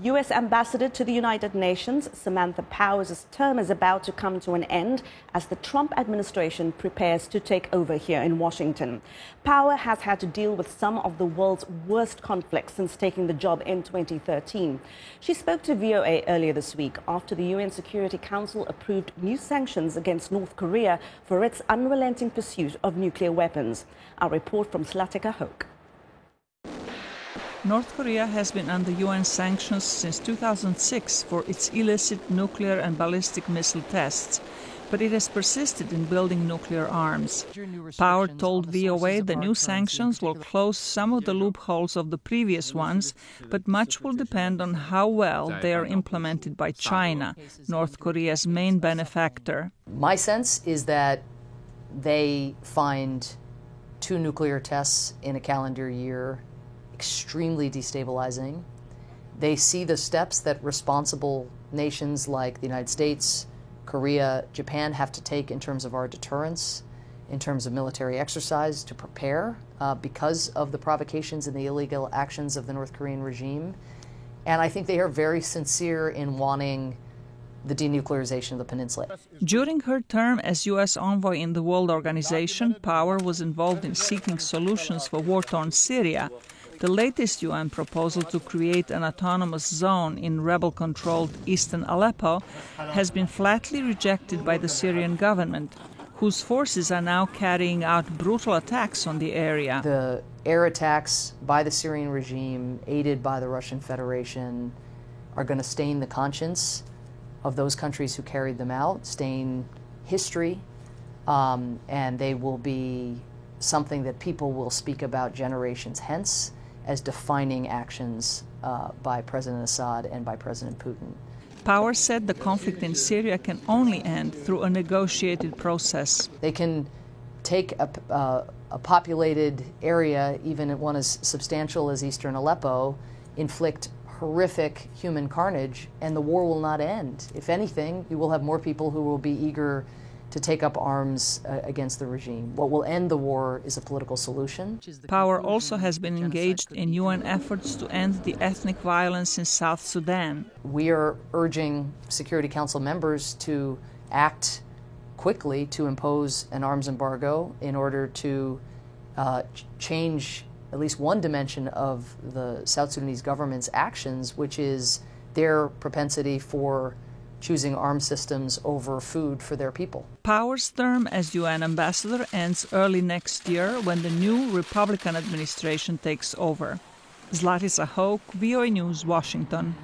U.S. Ambassador to the United Nations, Samantha Power's term is about to come to an end as the Trump administration prepares to take over here in Washington. Power has had to deal with some of the world's worst conflicts since taking the job in 2013. She spoke to VOA earlier this week after the UN Security Council approved new sanctions against North Korea for its unrelenting pursuit of nuclear weapons. Our report from Zlatica Hoke. North Korea has been under UN sanctions since 2006 for its illicit nuclear and ballistic missile tests, but it has persisted in building nuclear arms. Power told VOA the new sanctions will close some of the loopholes of the previous ones, but much will depend on how well they are implemented by China, North Korea's main benefactor. My sense is that they find 2 nuclear tests in a calendar year extremely destabilizing. They see the steps that responsible nations like the United States, Korea, Japan have to take in terms of our deterrence, in terms of military exercise to prepare because of the provocations and the illegal actions of the North Korean regime. And I think they are very sincere in wanting the denuclearization of the peninsula. During her term as U.S. envoy in the World Organization, Power was involved in seeking solutions for war-torn Syria. The latest UN proposal to create an autonomous zone in rebel-controlled eastern Aleppo has been flatly rejected by the Syrian government, whose forces are now carrying out brutal attacks on the area. The air attacks by the Syrian regime, aided by the Russian Federation, are going to stain the conscience of those countries who carried them out, stain history, and they will be something that people will speak about generations hence as defining actions by President Assad and by President Putin. Power said the conflict in Syria can only end through a negotiated process. They can take a populated area, even one as substantial as eastern Aleppo, inflict horrific human carnage, and the war will not end. If anything, you will have more people who will be eager to take up arms against the regime. What will end the war is a political solution. Power also has been engaged in UN efforts to end the ethnic violence in South Sudan. We are urging Security Council members to act quickly to impose an arms embargo in order to change at least one dimension of the South Sudanese government's actions, which is their propensity for choosing arms systems over food for their people. Power's term as UN ambassador ends early next year when the new Republican administration takes over. Zlatica Hoke, VOA News, Washington.